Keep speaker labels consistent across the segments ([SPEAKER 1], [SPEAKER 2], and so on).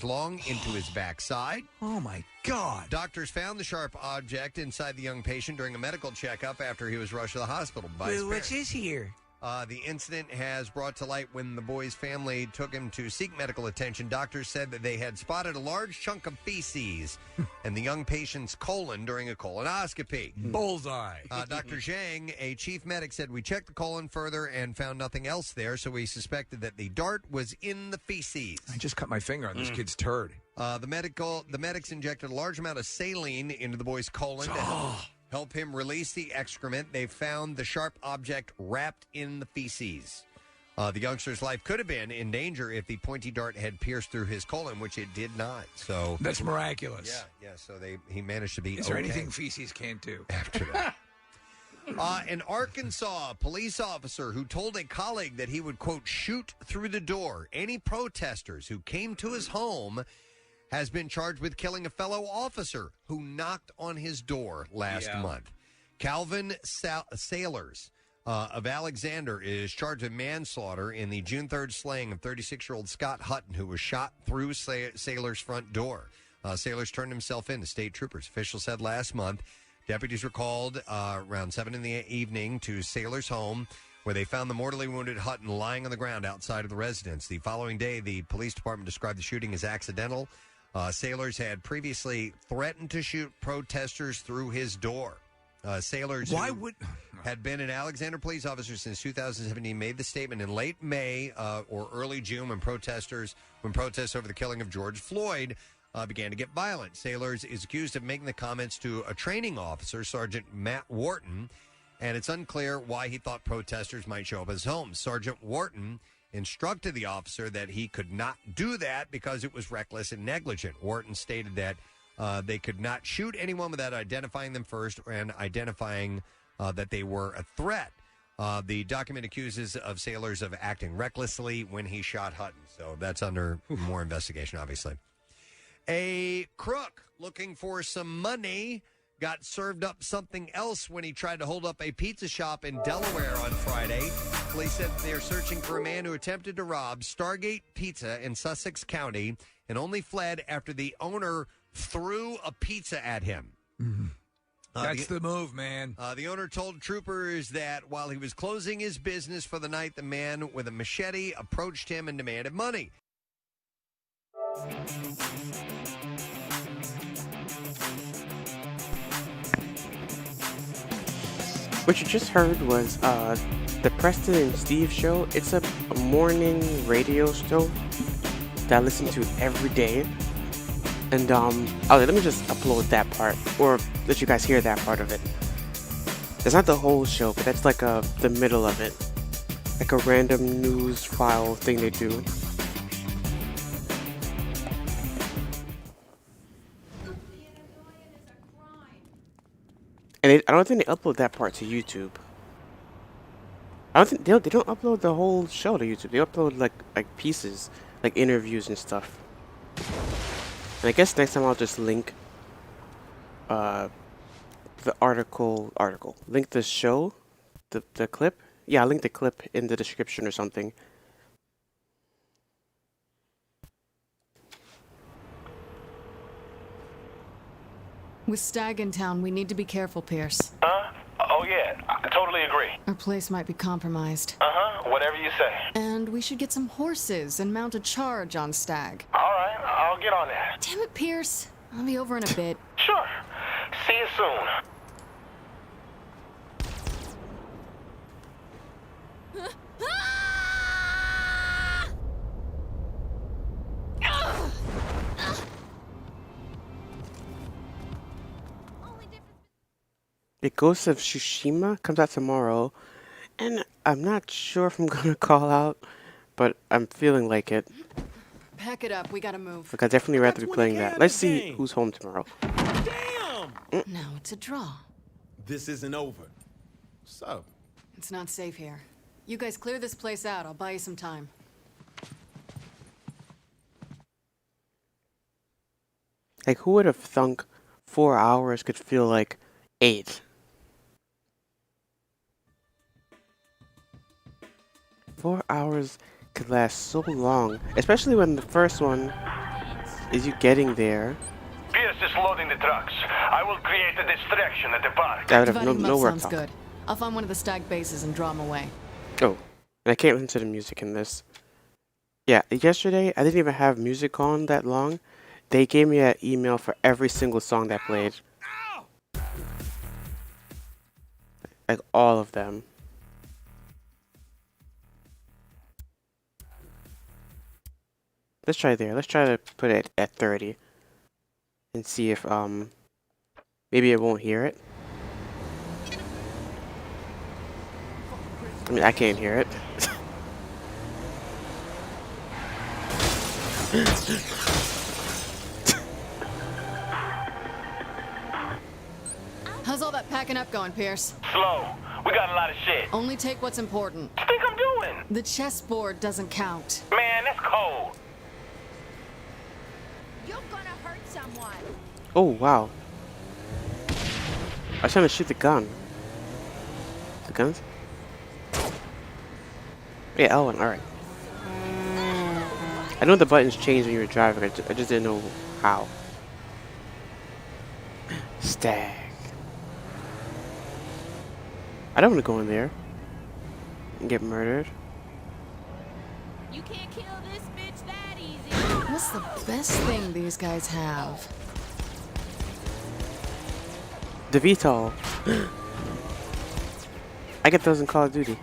[SPEAKER 1] long into his backside.
[SPEAKER 2] Oh, my God.
[SPEAKER 1] Doctors found the sharp object inside the young patient during a medical checkup after he was rushed to the hospital by his
[SPEAKER 2] What's
[SPEAKER 1] parents.
[SPEAKER 2] this here?
[SPEAKER 1] The incident has brought to light when the boy's family took him to seek medical attention. Doctors said that they had spotted a large chunk of feces in the young patient's colon during a colonoscopy.
[SPEAKER 2] Bullseye.
[SPEAKER 1] Dr. Zhang, a chief medic, said, "We checked the colon further and found nothing else there, so we suspected that the dart was in the feces."
[SPEAKER 2] I just cut my finger on this kid's turd.
[SPEAKER 1] The medics injected a large amount of saline into the boy's colon to help him release the excrement. They found the sharp object wrapped in the feces. The youngster's life could have been in danger if the pointy dart had pierced through his colon, which it did not. So
[SPEAKER 2] that's miraculous.
[SPEAKER 1] Yeah. So he managed to be.
[SPEAKER 2] Is there anything feces can't do
[SPEAKER 1] after that? An Arkansas police officer who told a colleague that he would, quote, shoot through the door any protesters who came to his home has been charged with killing a fellow officer who knocked on his door last month. Calvin Sailors of Alexander is charged with manslaughter in the June 3rd slaying of 36-year-old Scott Hutton, who was shot through Sailors' front door. Sailors turned himself in to state troopers. Officials said last month deputies were called around 7 in the evening to Sailors' home, where they found the mortally wounded Hutton lying on the ground outside of the residence. The following day, the police department described the shooting as accidental. Sailors had previously threatened to shoot protesters through his door. Sailors had been an Alexander police officer since 2017 made the statement in late May or early June when protests over the killing of George Floyd began to get violent. Sailors is accused of making the comments to a training officer, Sergeant Matt Wharton, and it's unclear why he thought protesters might show up at his home. Sergeant Wharton instructed the officer that he could not do that because it was reckless and negligent. Wharton stated that they could not shoot anyone without identifying them first and identifying that they were a threat. The document accuses of Sailors of acting recklessly when he shot Hutton. So that's under more investigation, obviously. A crook looking for some money got served up something else when he tried to hold up a pizza shop in Delaware on Friday. Police said they're searching for a man who attempted to rob Stargate Pizza in Sussex County and only fled after the owner threw a pizza at him.
[SPEAKER 2] Mm-hmm. That's the move, man.
[SPEAKER 1] The owner told troopers that while he was closing his business for the night, the man with a machete approached him and demanded money.
[SPEAKER 3] What you just heard was the Preston and Steve show. It's a morning radio show that I listen to every day. And let me just upload that part, or let you guys hear that part of it. It's not the whole show, but that's like the middle of it. Like a random news file thing they do. And I don't think they upload that part to YouTube. I don't think they don't upload the whole show to YouTube. They upload like pieces, like interviews and stuff. And I guess next time I'll just link the article. Link the show, the clip. Yeah, I'll link the clip in the description or something.
[SPEAKER 4] With Stag in town, we need to be careful, Pierce.
[SPEAKER 5] Oh yeah, I totally agree.
[SPEAKER 4] Our place might be compromised.
[SPEAKER 5] Whatever you say.
[SPEAKER 4] And we should get some horses and mount a charge on Stag.
[SPEAKER 5] Alright, I'll get on that.
[SPEAKER 4] Damn it, Pierce. I'll be over in a bit.
[SPEAKER 5] Sure. See you soon.
[SPEAKER 3] The Ghost of Tsushima comes out tomorrow, and I'm not sure if I'm gonna call out, but I'm feeling like it.
[SPEAKER 4] Pack it up, we gotta move.
[SPEAKER 3] Like, I'd definitely rather be playing that. Let's see who's home tomorrow.
[SPEAKER 6] Damn!
[SPEAKER 4] Now it's a draw.
[SPEAKER 6] This isn't over. So?
[SPEAKER 4] It's not safe here. You guys clear this place out, I'll buy you some time.
[SPEAKER 3] Like, who would have thunk 4 hours could feel like 8? 4 hours could last so long, especially when the first one is you getting there.
[SPEAKER 5] Pierce is loading the trucks. I will create a distraction at the park.
[SPEAKER 3] I would have
[SPEAKER 4] Dividing them
[SPEAKER 3] no
[SPEAKER 4] up
[SPEAKER 3] work
[SPEAKER 4] sounds
[SPEAKER 3] talk.
[SPEAKER 4] good. I'll find one of the stag bases and draw them away.
[SPEAKER 3] Oh, and I can't listen to the music in this. Yeah, yesterday I didn't even have music on that long. They gave me an email for every single song that played. Like all of them. Let's try there. Let's try to put it at 30. And see if maybe it won't hear it. I mean, I can't hear it.
[SPEAKER 4] How's all that packing up going, Pierce?
[SPEAKER 5] Slow. We got a lot of shit.
[SPEAKER 4] Only take what's important.
[SPEAKER 5] What do you think I'm doing?
[SPEAKER 4] The chessboard doesn't count.
[SPEAKER 5] Man, that's cold.
[SPEAKER 7] You're gonna hurt someone.
[SPEAKER 3] Oh, wow. I was trying to shoot the gun. The guns? Yeah, L1, alright. I know the buttons change when you were driving, I just didn't know how. Stag. I don't want to go in there and get murdered.
[SPEAKER 7] You can't kill this bitch that easy.
[SPEAKER 4] What's the best thing these guys have?
[SPEAKER 3] The VTOL. I get those in Call of Duty.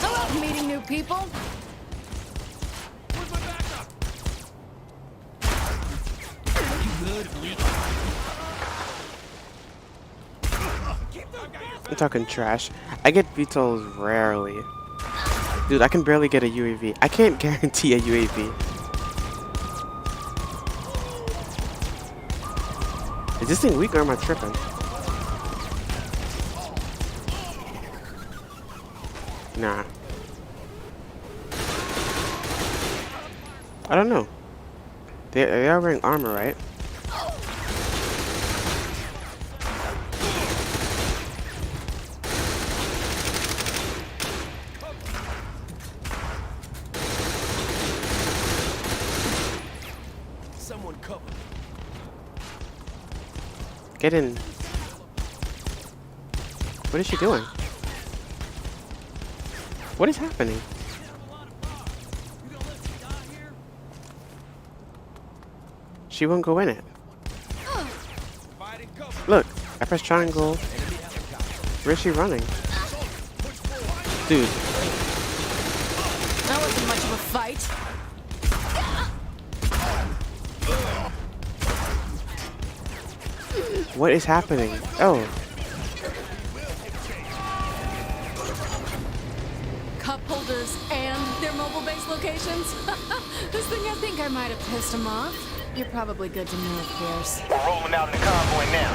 [SPEAKER 4] Hello, meeting new people.
[SPEAKER 3] I'm talking trash. I get VTOLs rarely. Dude, I can barely get a UAV. I can't guarantee a UAV. Is this thing weak or am I tripping? Nah. I don't know. They are wearing armor, right?
[SPEAKER 6] Someone cover.
[SPEAKER 3] Get in. What is she doing? What is happening? She won't go in it. Look, I pressed triangle. Where's she running? Dude.
[SPEAKER 4] That wasn't much of a fight.
[SPEAKER 3] What is happening? Oh.
[SPEAKER 4] Cup holders and their mobile base locations. This thing, I think I might have pissed him off. You're probably good to know, Pierce.
[SPEAKER 5] We're rolling out in the convoy now.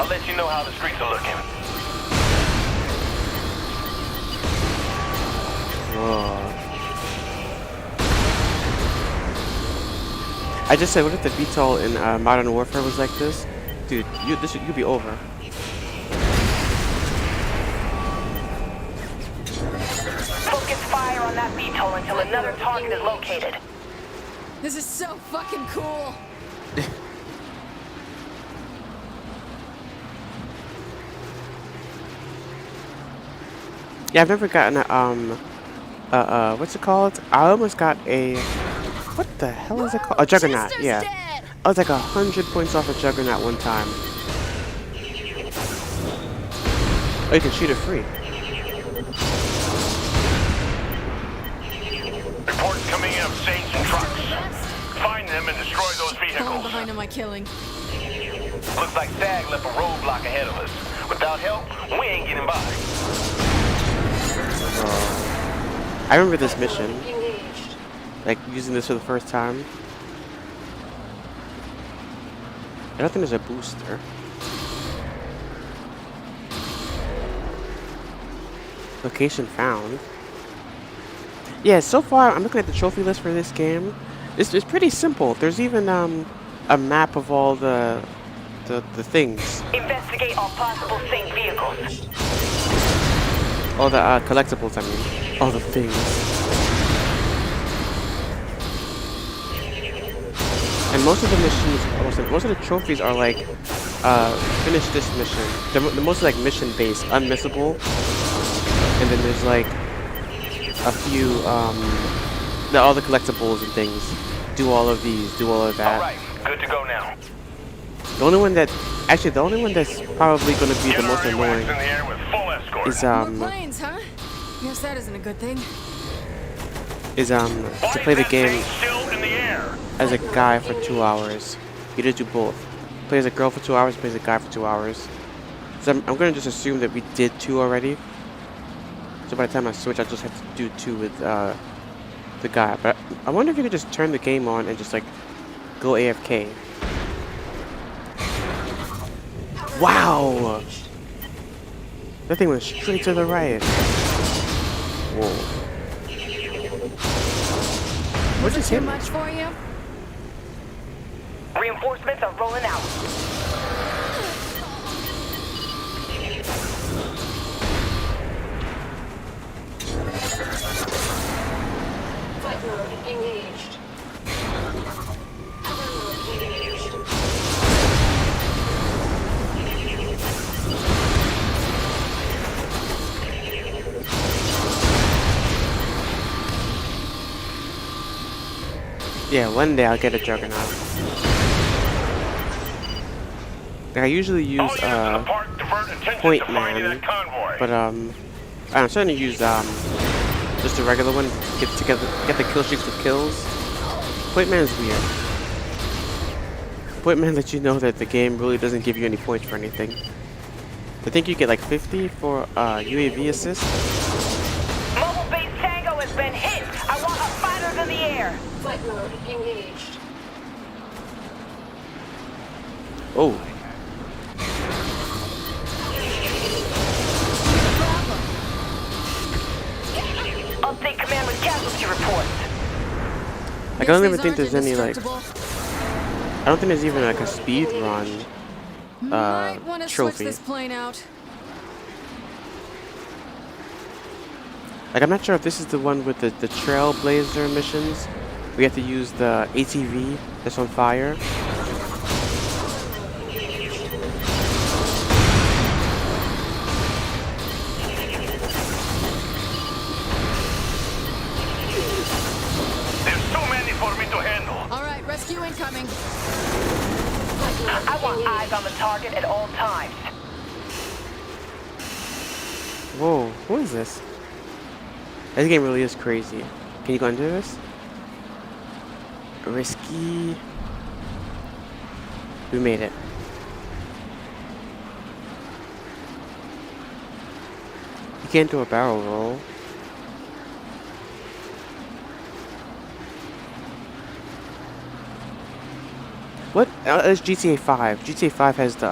[SPEAKER 5] I'll let you know how the streets are looking.
[SPEAKER 3] Whoa. I just said, what if the VTOL in Modern Warfare was like this? Dude, you'd be over.
[SPEAKER 8] Focus fire on that VTOL until another target is located.
[SPEAKER 4] This is so fucking cool.
[SPEAKER 3] Yeah, I've never gotten a, what's it called? I almost got a, what the hell is it called? A Juggernaut,
[SPEAKER 7] Chester's
[SPEAKER 3] yeah.
[SPEAKER 7] dead.
[SPEAKER 3] I was like 100 points off a Juggernaut one time. Oh, you can shoot it free.
[SPEAKER 5] Reports coming in of Saints and trucks. Find them and destroy those
[SPEAKER 4] Falling
[SPEAKER 5] vehicles.
[SPEAKER 4] behind on my killing.
[SPEAKER 5] Looks like Stag left a roadblock ahead of us. Without help, we ain't getting by.
[SPEAKER 3] I remember this mission. Like, using this for the first time. I don't think there's a booster. Location found. Yeah, so far, I'm looking at the trophy list for this game. It's pretty simple. There's even a map of all the things.
[SPEAKER 8] Investigate all possible Saint vehicles.
[SPEAKER 3] All the collectibles, I mean. All the things. And most of the missions, most of the trophies are like, finish this mission. The most like mission based, unmissable. And then there's like a few, all the collectibles and things. Do all of these, do all of that.
[SPEAKER 5] All right, good to go now.
[SPEAKER 3] The only one that's probably going to be the most annoying is
[SPEAKER 4] More planes, huh? Guess that isn't a good thing.
[SPEAKER 3] is to play the game as a guy for 2 hours. You just do both. Play as a girl for 2 hours, play as a guy for 2 hours. So I'm gonna just assume that we did 2 already. So by the time I switch, I just have to do 2 with the guy. But I wonder if you could just turn the game on and just like go AFK. Wow! That thing went straight to the right. Whoa.
[SPEAKER 4] Was it too much for you?
[SPEAKER 8] Reinforcements are rolling out.
[SPEAKER 9] Flight mode engaged. Hover mode engaged.
[SPEAKER 3] Yeah, one day I'll get a Juggernaut. I usually use Point Man, but I'm starting to use just a regular one. Get the kill streaks with kills. Point Man is weird. Point Man lets you know that the game really doesn't give you any points for anything. I think you get like 50 for UAV assist.
[SPEAKER 8] Mobile base Tango has been hit. I want our fighters in the air.
[SPEAKER 9] Flight mode engaged.
[SPEAKER 3] Oh.
[SPEAKER 8] Update command with casualty reports.
[SPEAKER 3] Like, I don't even think there's any like. I don't think there's even like a speed run
[SPEAKER 4] Might want to switch
[SPEAKER 3] trophy.
[SPEAKER 4] this plane out.
[SPEAKER 3] Like, I'm not sure if this is the one with the Trailblazer missions. We have to use the ATV that's on fire.
[SPEAKER 5] There's too many for me to handle.
[SPEAKER 4] All right, rescue incoming.
[SPEAKER 8] I want eyes on the target at all times.
[SPEAKER 3] Whoa, what is this? This game really is crazy. Can you go into this? Risky. We made it. You can't do a barrel roll. What? It's GTA 5. GTA 5 has the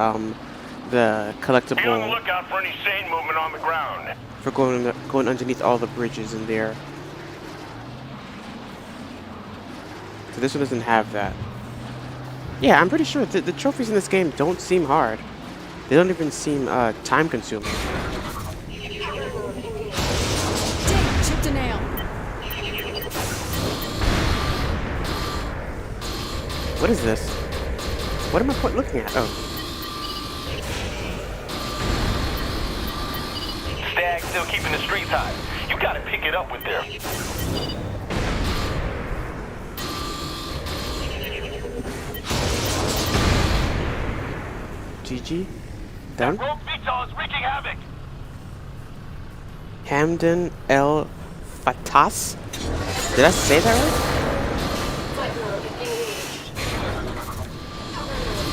[SPEAKER 3] collectible.
[SPEAKER 5] Be on the lookout for any sane movement on the ground.
[SPEAKER 3] For going underneath all the bridges in there. So this one doesn't have that. Yeah, I'm pretty sure the trophies in this game don't seem hard. They don't even seem time consuming.
[SPEAKER 4] Damn, chipped a nail.
[SPEAKER 3] What is this? What am I looking at? Oh.
[SPEAKER 5] Stag still keeping the streets hot. You gotta pick it up with them.
[SPEAKER 3] GG? Done?
[SPEAKER 5] Rogue VTOL is wreaking havoc.
[SPEAKER 3] Hamdan El Fatas? Did I say that right?
[SPEAKER 9] Flight mode engaged. Hover mode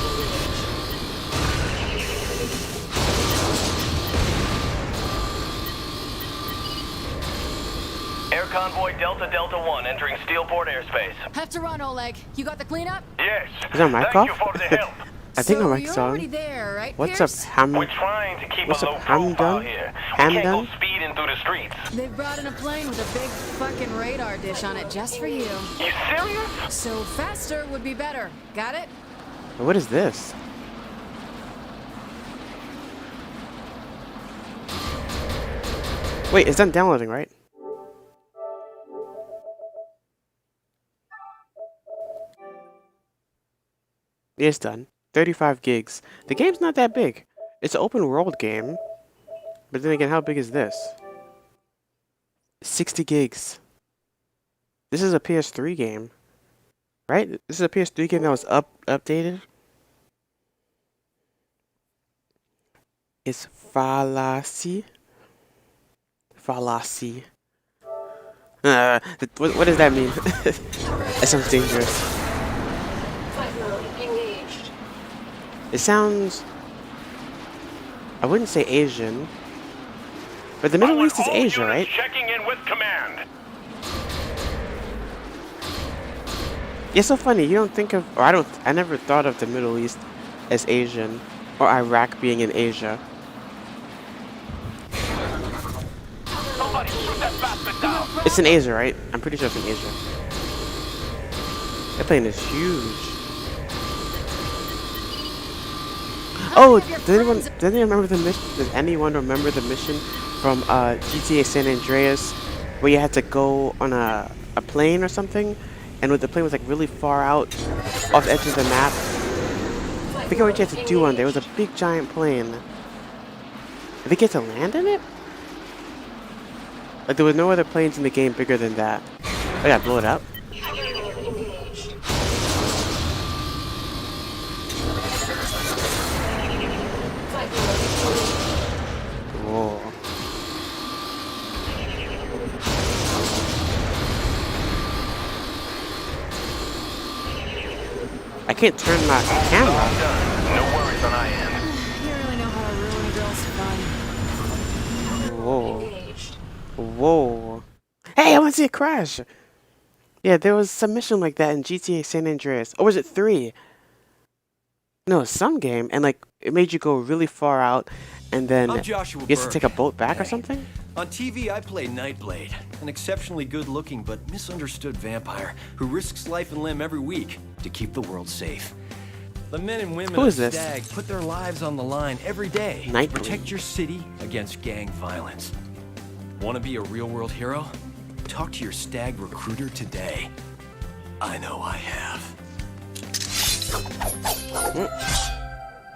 [SPEAKER 9] engaged.
[SPEAKER 5] Air convoy Delta Delta 1 entering Steelport airspace.
[SPEAKER 4] Have to run, Oleg. You got the cleanup?
[SPEAKER 5] Yes.
[SPEAKER 3] Is our mic
[SPEAKER 5] Thank
[SPEAKER 3] off?
[SPEAKER 5] you for the help.
[SPEAKER 3] I think
[SPEAKER 4] so
[SPEAKER 3] my mic's
[SPEAKER 4] you're
[SPEAKER 3] on.
[SPEAKER 4] already there, right,
[SPEAKER 3] What's
[SPEAKER 4] Pierce?
[SPEAKER 3] up,
[SPEAKER 5] We're trying to keep
[SPEAKER 3] What's
[SPEAKER 5] a
[SPEAKER 3] up,
[SPEAKER 5] low profile
[SPEAKER 3] Hamdan?
[SPEAKER 5] here. We can't go
[SPEAKER 3] Hamdan?
[SPEAKER 5] speeding through the streets.
[SPEAKER 4] They brought in a plane with a big fucking radar dish on it just for you.
[SPEAKER 5] You serious?
[SPEAKER 4] So faster would be better. Got it?
[SPEAKER 3] What is this? Wait, it's done downloading, right? Yeah, it's done. 35 gigs. The game's not that big. It's an open world game. But then again, how big is this? 60 gigs. This is a PS3 game. Right? This is a PS3 game that was updated. It's fallacy. Fallacy. What does that mean? That sounds dangerous.
[SPEAKER 9] Flight mode engaged.
[SPEAKER 3] It sounds... I wouldn't say Asian. But the Middle East is Asia, right?
[SPEAKER 5] Checking in with command.
[SPEAKER 3] It's so funny. You don't think of... Or I never thought of the Middle East as Asian. Or Iraq being in Asia.
[SPEAKER 5] Somebody shoot that bastard down.
[SPEAKER 3] It's in Asia, right? I'm pretty sure it's in Asia. That plane is huge. Oh, does anyone remember the mission from GTA San Andreas where you had to go on a plane or something, and the plane was like really far out off the edge of the map? I forget what you had to do on there. It was a big giant plane. Did they get to land in it? Like there was no other planes in the game bigger than that. I gotta blow it up. Whoa. I can't turn my camera.
[SPEAKER 5] No worries on my end.
[SPEAKER 4] You really know how to ruin a girl's fun.
[SPEAKER 3] Whoa. Whoa. Hey, I want to see it crash. Yeah, there was some mission like that in GTA San Andreas. Or was it 3? No, some game. And like, it made you go really far out. And then
[SPEAKER 10] I'm
[SPEAKER 3] you
[SPEAKER 10] Joshua
[SPEAKER 3] have to
[SPEAKER 10] Berg.
[SPEAKER 3] take a boat back or
[SPEAKER 10] Hey.
[SPEAKER 3] something?
[SPEAKER 10] On TV, I play Nightblade, an exceptionally good-looking but misunderstood vampire who risks life and limb every week to keep the world safe. The men and women
[SPEAKER 3] Who
[SPEAKER 10] of
[SPEAKER 3] is this?
[SPEAKER 10] Stag put their lives on the line every day to
[SPEAKER 3] Nightblade.
[SPEAKER 10] protect your city against gang violence. Want to be a real-world hero? Talk to your Stag recruiter today. I know I have.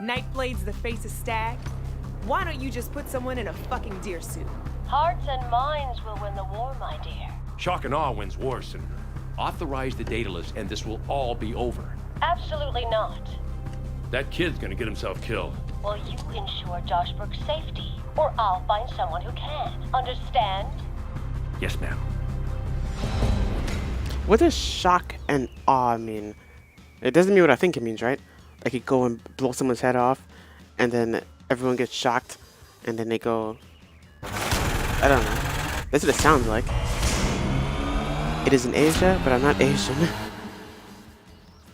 [SPEAKER 7] Nightblade's the face of Stag. Why don't you just put someone in a fucking deer suit?
[SPEAKER 9] Hearts and minds will win the war, my dear.
[SPEAKER 11] Shock and awe wins wars, Senator. Authorize the data list and this will all be over.
[SPEAKER 9] Absolutely not.
[SPEAKER 11] That kid's gonna get himself killed.
[SPEAKER 9] Will you ensure Josh Brooks' safety, or I'll find someone who can? Understand?
[SPEAKER 11] Yes, ma'am.
[SPEAKER 3] What does shock and awe mean? It doesn't mean what I think it means, right? Like you go and blow someone's head off, and then everyone gets shocked, and then they go... I don't know. That's what it sounds like. It is in Asia, but I'm not Asian.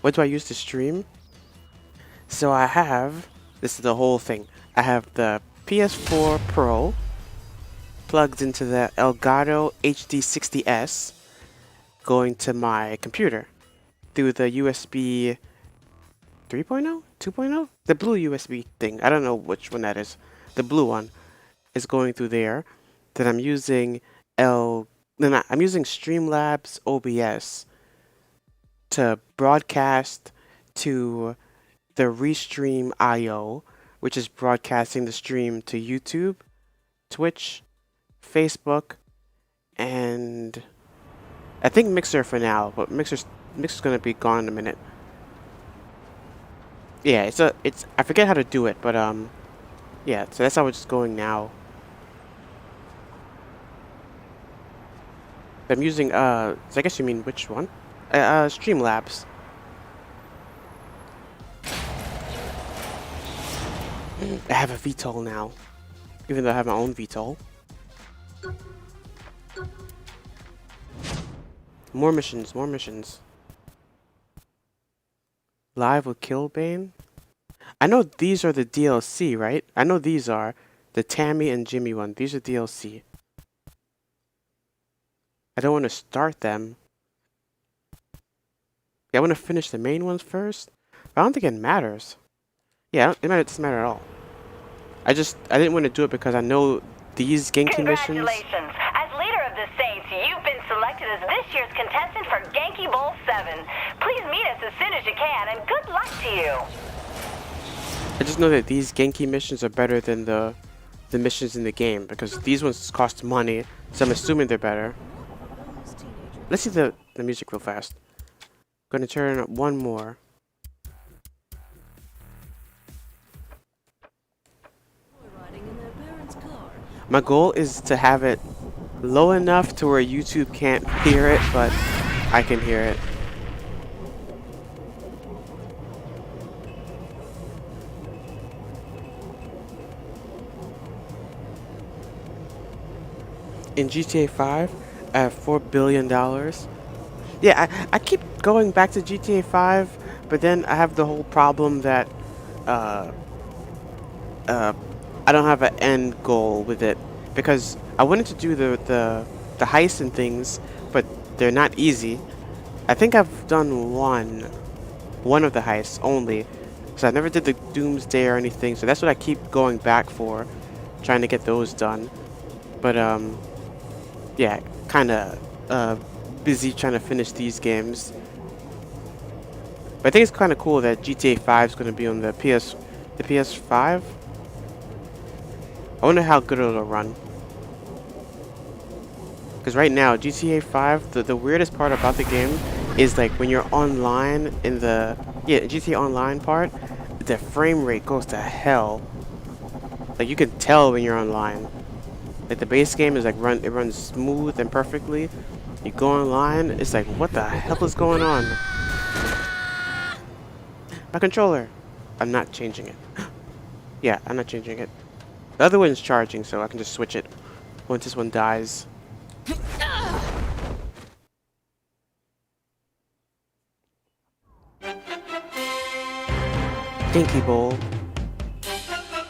[SPEAKER 3] What do I use to stream? So I have... This is the whole thing. I have the Ps4 Pro plugged into the Elgato HD60S going to my computer through the USB 3.0? 2.0? The blue USB thing. I don't know which one that is. The blue one is going through there. Then I'm using I'm using Streamlabs OBS to broadcast to the Restream IO, which is broadcasting the stream to YouTube, Twitch, Facebook, and I think Mixer for now, but Mixer's gonna be gone in a minute. Yeah, it's I forget how to do it, but yeah, so that's how it's going now. I'm using so I guess you mean which one? Streamlabs. I have a VTOL now, even though I have my own VTOL. More missions, more missions. Live with Killbane? I know these are the DLC, right? I know these are the Tammy and Jimmy one. These are DLC. I don't want to start them. Yeah, I want to finish the main ones first. But I don't think it matters. Yeah, it doesn't matter at all. I didn't want to do it because I know these Genki missions.
[SPEAKER 8] Congratulations. As leader of the Saints, you've been selected as this year's contestant for Genki Bowl 7. Please meet us as soon as you can, and good luck to you.
[SPEAKER 3] I just know that these Genki missions are better than the missions in the game because these ones cost money, so I'm assuming they're better. Let's see the music real fast. Gonna turn up one more. My goal is to have it low enough to where YouTube can't hear it, but I can hear it. In GTA 5, I have $4 billion. Yeah, I keep going back to GTA 5, but then I have the whole problem that I don't have an end goal with it because I wanted to do the heists and things, but they're not easy. I think I've done one of the heists only, so I never did the Doomsday or anything. So that's what I keep going back for, trying to get those done. But yeah, kind of busy trying to finish these games. But I think it's kind of cool that GTA 5 is going to be on the PS5. I wonder how good it'll run. Because right now, GTA 5, the weirdest part about the game is like when you're online in the GTA Online part, the frame rate goes to hell. Like you can tell when you're online. Like the base game is like it runs smooth and perfectly. You go online, it's like what the hell is going on? My controller. I'm not changing it. Yeah, I'm not changing it. The other one's charging, so I can just switch it once this one dies. Dinky Bowl.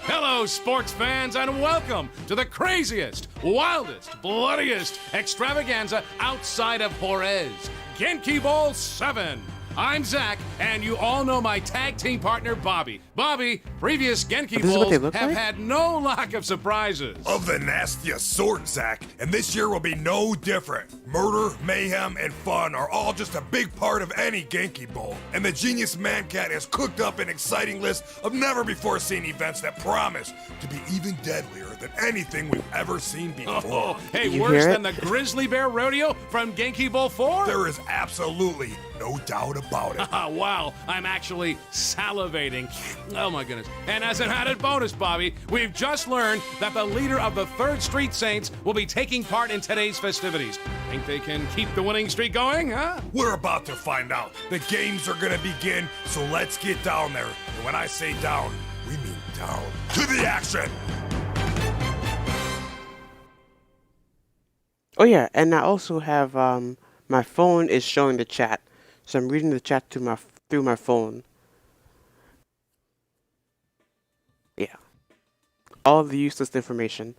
[SPEAKER 11] Hello, sports fans, and welcome to the craziest, wildest, bloodiest extravaganza outside of Juarez, Genki Bowl 7. I'm Zach, and you all know my tag team partner, Bobby. Bobby, previous Genki Bowls have had no lack of surprises.
[SPEAKER 12] Of the nastiest sort, Zach, and this year will be no different. Murder, mayhem, and fun are all just a big part of any Genki Bowl, and the Genius Mancat has cooked up an exciting list of never-before-seen events that promise to be even deadlier than anything we've ever seen before.
[SPEAKER 11] Oh, hey, worse than the Grizzly Bear Rodeo from Genki Bowl 4?
[SPEAKER 12] There is absolutely no doubt about it.
[SPEAKER 11] Wow, I'm actually salivating. Oh my goodness. And as an added bonus, Bobby, we've just learned that the leader of the 3rd Street Saints will be taking part in today's festivities. Think they can keep the winning streak going, huh?
[SPEAKER 12] We're about to find out. The games are gonna begin, so let's get down there. And when I say down, we mean down. To the action!
[SPEAKER 3] Oh yeah, and I also have my phone is showing the chat, so I'm reading the chat through my phone. Yeah, all of the useless information.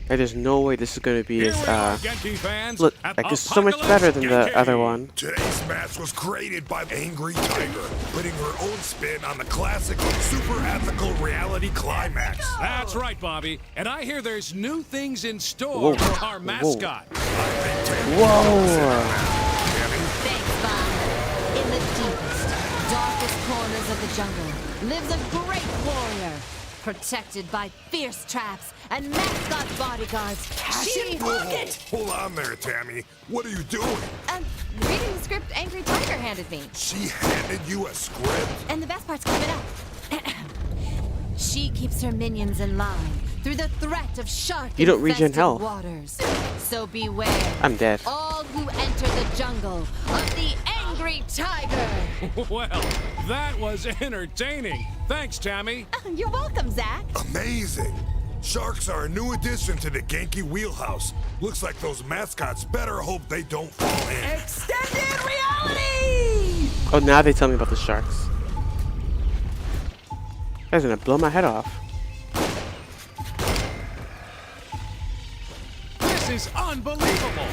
[SPEAKER 3] There's no way this is going to be as, look, like it's so much better than the other one.
[SPEAKER 12] Today's match was created by Angry Tiger, putting her own spin on the classic super ethical reality climax.
[SPEAKER 11] That's right, Bobby. And I hear there's new things in store for our mascot.
[SPEAKER 3] Whoa.
[SPEAKER 4] Thanks, Bob. In the deepest, darkest corners of the jungle lives a great warrior, protected by fierce traps and mascot bodyguards.
[SPEAKER 12] She... Hold on there, Tammy. What are you doing?
[SPEAKER 4] Reading the script Angry Tiger handed me.
[SPEAKER 12] She handed you a script?
[SPEAKER 4] And the best part's coming up. She keeps her minions in line through the threat of shark-infested waters. So beware.
[SPEAKER 3] I'm dead.
[SPEAKER 4] All who enter the jungle of the Angry Tiger.
[SPEAKER 11] Well, that was entertaining. Thanks, Tammy.
[SPEAKER 4] You're welcome, Zach.
[SPEAKER 12] Amazing. Sharks are a new addition to the Genki wheelhouse. Looks like those mascots better hope they don't fall in.
[SPEAKER 7] Extended reality!
[SPEAKER 3] Oh, now they tell me about the sharks. That's gonna blow my head off.
[SPEAKER 11] This is unbelievable.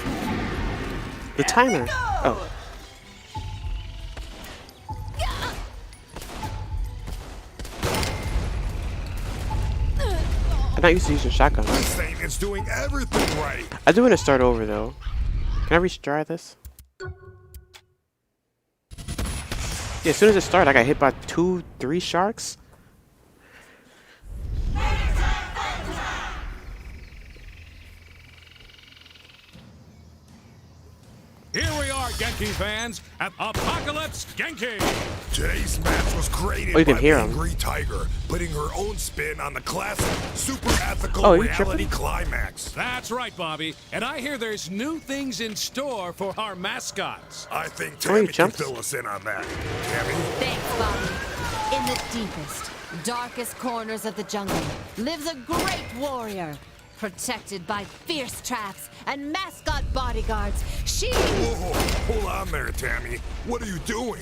[SPEAKER 3] The timer. Oh. I'm not used to using shotguns.
[SPEAKER 12] This thing is doing everything right.
[SPEAKER 3] I do want to start over though. Can I retry this? Yeah, as soon as it started, I got hit by 2-3 sharks.
[SPEAKER 11] Here we are, Genki fans, at Apocalypse Genki.
[SPEAKER 12] Today's match was created
[SPEAKER 3] Oh, you can
[SPEAKER 12] by
[SPEAKER 3] hear him.
[SPEAKER 12] Angry Tiger, putting her own spin on the classic, super ethical
[SPEAKER 3] Oh, you
[SPEAKER 12] reality
[SPEAKER 3] tripping?
[SPEAKER 12] climax.
[SPEAKER 11] That's right, Bobby. And I hear there's new things in store for our mascots.
[SPEAKER 12] I think
[SPEAKER 3] Oh, he
[SPEAKER 12] Tammy can
[SPEAKER 3] jumps?
[SPEAKER 12] fill us in on that. Tammy?
[SPEAKER 4] Thanks, Bobby. In the deepest, darkest corners of the jungle lives a great warrior, protected by fierce traps and mascot bodyguards. She...
[SPEAKER 12] Whoa, hold on there, Tammy. What are you doing?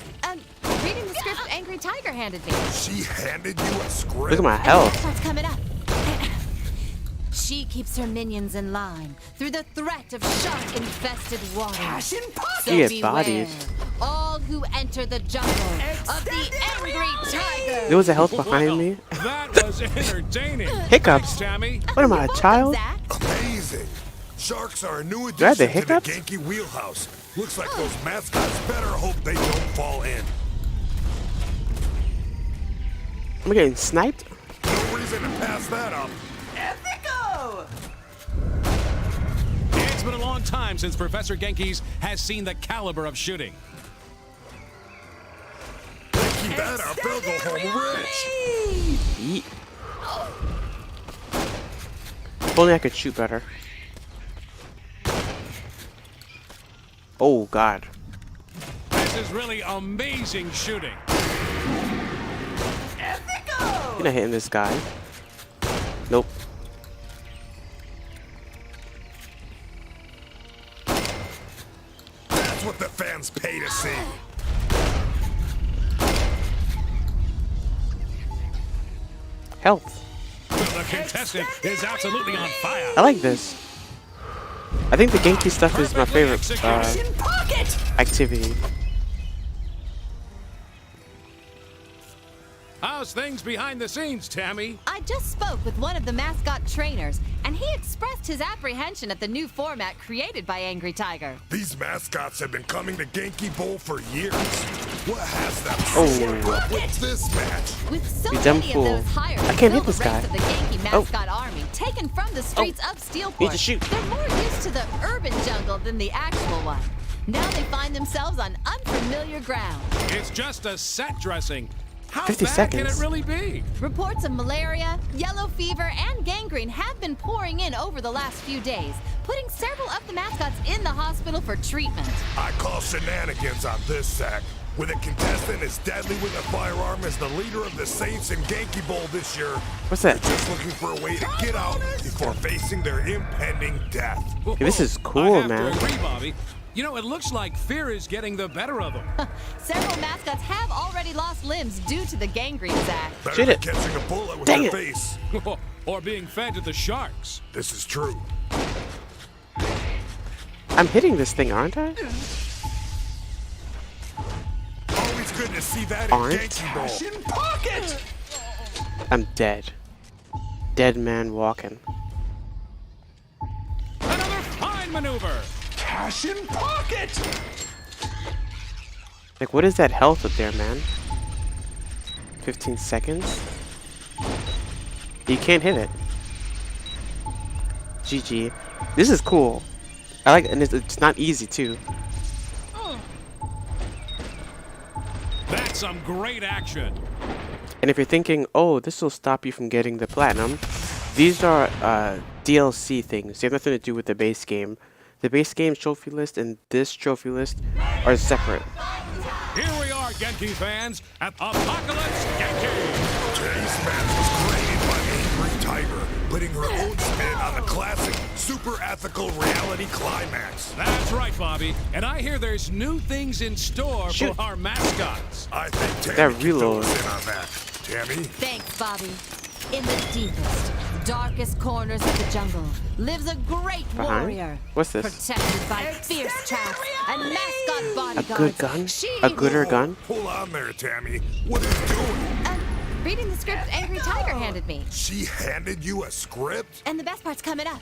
[SPEAKER 4] Reading the script Angry Tiger handed me.
[SPEAKER 12] She handed you a script?
[SPEAKER 3] Look at my health.
[SPEAKER 4] That's what's coming up. She keeps her minions in line through the threat of shark-infested waters. So
[SPEAKER 3] She has
[SPEAKER 4] beware,
[SPEAKER 3] bodies.
[SPEAKER 4] all who enter the jungle of the Angry Tiger.
[SPEAKER 3] There was a health behind me.
[SPEAKER 11] That was entertaining.
[SPEAKER 3] Hiccups.
[SPEAKER 11] Thanks, Tammy.
[SPEAKER 3] What am I, a child?
[SPEAKER 12] Amazing. Sharks are a new
[SPEAKER 3] Do I have the
[SPEAKER 12] addition to the
[SPEAKER 3] hiccups?
[SPEAKER 12] Genki wheelhouse. Looks like those mascots better hope they don't fall in.
[SPEAKER 3] I'm getting sniped.
[SPEAKER 12] No reason to pass that up.
[SPEAKER 11] It's been a long time since Professor Genki's has seen the caliber of shooting.
[SPEAKER 12] Keep that up, they'll go home rich.
[SPEAKER 3] Yeet. If only I could shoot better. Oh God.
[SPEAKER 11] This is really amazing shooting.
[SPEAKER 3] You're not hitting this guy. Nope.
[SPEAKER 12] That's what the fans pay to see.
[SPEAKER 3] Health.
[SPEAKER 11] The contestant is absolutely on fire.
[SPEAKER 3] I like this. I think the Genki stuff is my favorite activity.
[SPEAKER 11] How's things behind the scenes, Tammy?
[SPEAKER 4] I just spoke with one of the mascot trainers, and he expressed his apprehension at the new format created by Angry Tiger.
[SPEAKER 12] These mascots have been coming to Genki Bowl for years. What has them
[SPEAKER 3] Oh.
[SPEAKER 12] up with this match?
[SPEAKER 4] With so
[SPEAKER 3] You dumb
[SPEAKER 4] many
[SPEAKER 3] fool.
[SPEAKER 4] of those hired
[SPEAKER 3] I
[SPEAKER 4] to
[SPEAKER 3] can't
[SPEAKER 4] fill
[SPEAKER 3] hit this
[SPEAKER 4] the
[SPEAKER 3] guy.
[SPEAKER 4] ranks of the Genki
[SPEAKER 3] Oh.
[SPEAKER 4] mascot army, taken from the streets of Steelport,
[SPEAKER 3] Need to shoot.
[SPEAKER 4] they're more used to the urban jungle than the actual one. Now they find themselves on unfamiliar ground.
[SPEAKER 11] It's just a set dressing. How
[SPEAKER 3] 50
[SPEAKER 11] bad can it
[SPEAKER 3] seconds.
[SPEAKER 11] really be?
[SPEAKER 4] Reports of malaria, yellow fever, and gangrene have been pouring in over the last few days, putting several of the mascots in the hospital for treatment.
[SPEAKER 12] I call shenanigans on this sack. With a contestant as deadly with a firearm as the leader of the Saints in Genki Bowl this year,
[SPEAKER 3] What's that?
[SPEAKER 12] they're just looking for a way to get out before facing their impending death.
[SPEAKER 3] Hey, this is
[SPEAKER 11] I
[SPEAKER 3] cool,
[SPEAKER 11] have
[SPEAKER 3] man.
[SPEAKER 11] to agree, Bobby. You know, it looks like fear is getting the better of them.
[SPEAKER 4] Several mascots have already lost limbs due to the gangrene sack.
[SPEAKER 12] Better
[SPEAKER 3] Shoot
[SPEAKER 12] than
[SPEAKER 3] it.
[SPEAKER 12] catching a bullet with
[SPEAKER 3] Dang
[SPEAKER 12] your
[SPEAKER 3] it.
[SPEAKER 12] face.
[SPEAKER 11] Or being fed to the sharks.
[SPEAKER 12] This is true.
[SPEAKER 3] I'm hitting this thing, aren't I?
[SPEAKER 12] Always good to see that in
[SPEAKER 3] Aren't?
[SPEAKER 12] Genki Bowl.
[SPEAKER 3] I'm dead. Dead man walking.
[SPEAKER 11] Another fine maneuver.
[SPEAKER 6] Cash in pocket!
[SPEAKER 3] Like, what is that health up there, man? 15 seconds? You can't hit it. GG. This is cool. I like it, and it's not easy, too.
[SPEAKER 11] That's some great action.
[SPEAKER 3] And if you're thinking, oh, this will stop you from getting the platinum, these are DLC things. They have nothing to do with the base game. The base game trophy list and this trophy list are separate.
[SPEAKER 11] Here we are, Genki fans, at Apocalypse Genki.
[SPEAKER 12] Today's match was created by Angry Tiger, putting her own spin on the classic, super ethical reality climax.
[SPEAKER 11] That's right, Bobby. And I hear there's new things in store
[SPEAKER 3] Shoot.
[SPEAKER 11] for our mascots.
[SPEAKER 12] I think Tammy
[SPEAKER 3] That
[SPEAKER 12] can fill
[SPEAKER 3] reload.
[SPEAKER 12] us in on that. Tammy?
[SPEAKER 4] Thanks, Bobby. In the deepest, darkest corners of the jungle lives a great
[SPEAKER 3] Behind?
[SPEAKER 4] warrior.
[SPEAKER 3] What's this?
[SPEAKER 4] Protected by fierce traps and mascot
[SPEAKER 3] A
[SPEAKER 4] bodyguards.
[SPEAKER 3] good gun?
[SPEAKER 4] She
[SPEAKER 3] A gooder gun?
[SPEAKER 12] Hold on there, Tammy. What are you doing?
[SPEAKER 4] reading the script Angry Tiger handed me.
[SPEAKER 12] She handed you a script?
[SPEAKER 4] And the best part's coming up.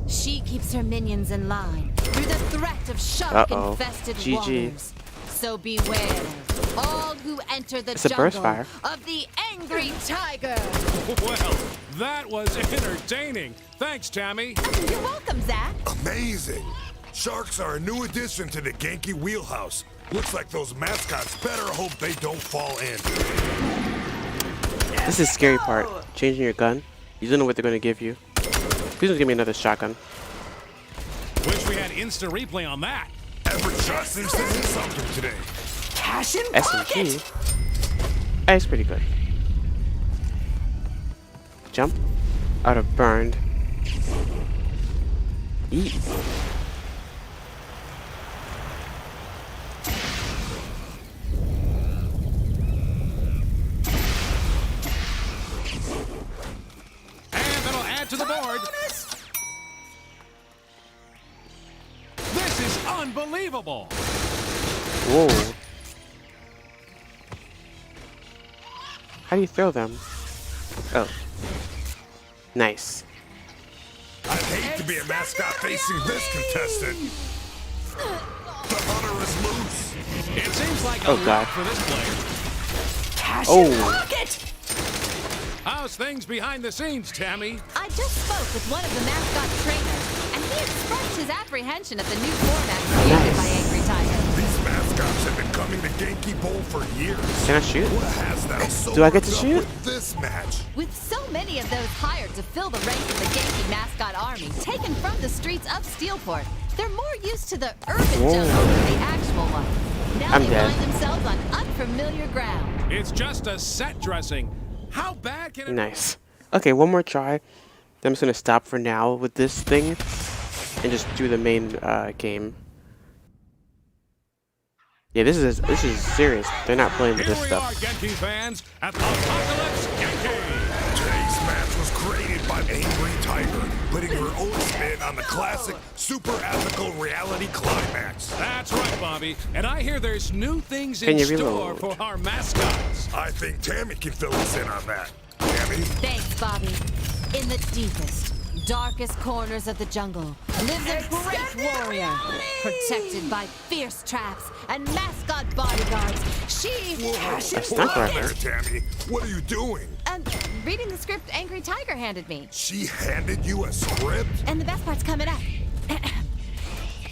[SPEAKER 4] She keeps her minions in line through the threat of shark-infested waters. So beware, all who enter the jungle of the Angry Tiger.
[SPEAKER 11] Well, that was entertaining. Thanks, Tammy.
[SPEAKER 4] You're welcome, Zach.
[SPEAKER 12] Amazing. Sharks are a new addition to the Genki wheelhouse. Looks like those mascots better hope they don't fall in.
[SPEAKER 3] This is the scary part. Changing your gun. You don't know what they're going to give you. Please don't give me another shotgun.
[SPEAKER 11] Wish we had instant replay on that.
[SPEAKER 12] Every shot seems to hit something today.
[SPEAKER 6] Cash in pocket.
[SPEAKER 3] SMG. That's pretty good. Jump out of burned. Eat.
[SPEAKER 11] And that'll add to the board. This is unbelievable.
[SPEAKER 3] Whoa. How do you throw them? Oh. Nice.
[SPEAKER 12] I'd hate to be a mascot facing this contestant. The hunter is loose.
[SPEAKER 11] It seems like a lot for this player.
[SPEAKER 6] Cash in pocket.
[SPEAKER 11] How's things behind the scenes, Tammy?
[SPEAKER 4] I just spoke with one of the mascot trainers, and he expressed his apprehension at the new format created by Angry Tiger.
[SPEAKER 12] These mascots have been coming to Genki Bowl for years.
[SPEAKER 3] Can I shoot?
[SPEAKER 12] What has them so
[SPEAKER 3] Do I get to
[SPEAKER 12] worked up
[SPEAKER 3] shoot?
[SPEAKER 12] with this match?
[SPEAKER 4] With so many of those hired to fill the ranks of the Genki mascot army, taken from the streets of Steelport, they're more used to the urban jungle than the actual one. Now they find themselves on unfamiliar ground.
[SPEAKER 11] It's just a set dressing. How bad can it
[SPEAKER 3] Nice. Okay, one more try. Then I'm just gonna stop for now with this thing and just do the main game. Yeah, this is serious. They're not playing with this stuff.
[SPEAKER 11] Here we are, Genki fans, at the Apocalypse Genki.
[SPEAKER 12] Today's match was created by Angry Tiger, putting her own spin on the classic, super ethical reality climax.
[SPEAKER 11] That's right, Bobby. And I hear there's new things
[SPEAKER 3] Can
[SPEAKER 11] in
[SPEAKER 3] you
[SPEAKER 11] store
[SPEAKER 3] reload?
[SPEAKER 11] for our mascots.
[SPEAKER 12] I think Tammy can fill us in on that. Tammy?
[SPEAKER 4] Thanks, Bobby. In the deepest, darkest corners of the jungle lives a great warrior, protected by fierce traps and mascot bodyguards. She
[SPEAKER 3] That's not right.
[SPEAKER 12] Tammy, what are you doing?
[SPEAKER 4] reading the script Angry Tiger handed me.
[SPEAKER 12] She handed you a script?
[SPEAKER 4] And the best part's coming up.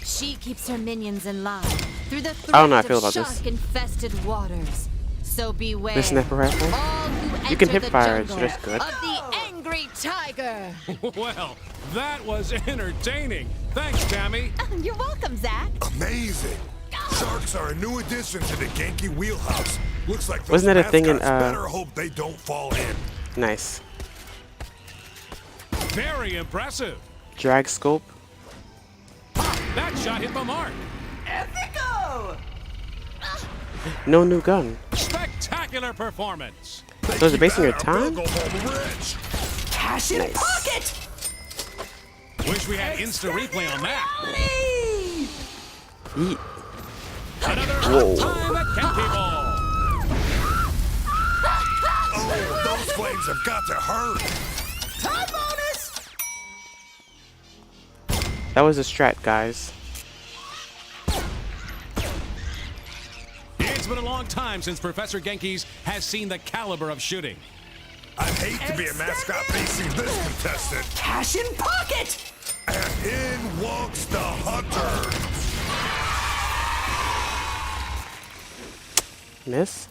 [SPEAKER 4] She keeps her minions in line through the
[SPEAKER 3] I don't know how I
[SPEAKER 4] threat
[SPEAKER 3] feel
[SPEAKER 4] of
[SPEAKER 3] about this.
[SPEAKER 4] shark-infested waters. So beware.
[SPEAKER 3] This sniper rifle?
[SPEAKER 4] All who
[SPEAKER 3] You can
[SPEAKER 4] enter
[SPEAKER 3] hip
[SPEAKER 4] the
[SPEAKER 3] fire, so
[SPEAKER 4] jungle
[SPEAKER 3] that's good.
[SPEAKER 4] Of the Angry Tiger.
[SPEAKER 11] Well, that was entertaining. Thanks, Tammy.
[SPEAKER 4] You're welcome, Zach.
[SPEAKER 12] Amazing. Sharks are a new addition to the Genki wheelhouse. Looks like those
[SPEAKER 3] Wasn't that a thing in,
[SPEAKER 12] mascots better hope they don't fall in.
[SPEAKER 3] Nice.
[SPEAKER 11] Very impressive.
[SPEAKER 3] Drag scope.
[SPEAKER 11] That shot hit the mark.
[SPEAKER 6] Epico!
[SPEAKER 3] No new gun.
[SPEAKER 11] Spectacular performance.
[SPEAKER 3] So is it basing your time?
[SPEAKER 6] Cash in pocket!
[SPEAKER 11] Wish we had instant replay on that.
[SPEAKER 3] Yeet.
[SPEAKER 11] Another
[SPEAKER 3] Whoa.
[SPEAKER 11] time at Genki Ball.
[SPEAKER 12] Oh, those flames have got to hurt.
[SPEAKER 6] Time bonus!
[SPEAKER 3] That was a strat, guys.
[SPEAKER 11] It's been a long time since Professor Genki's has seen the caliber of shooting.
[SPEAKER 12] I'd hate to be a mascot facing this contestant.
[SPEAKER 6] Cash in pocket!
[SPEAKER 12] And in walks the hunter.
[SPEAKER 3] Miss.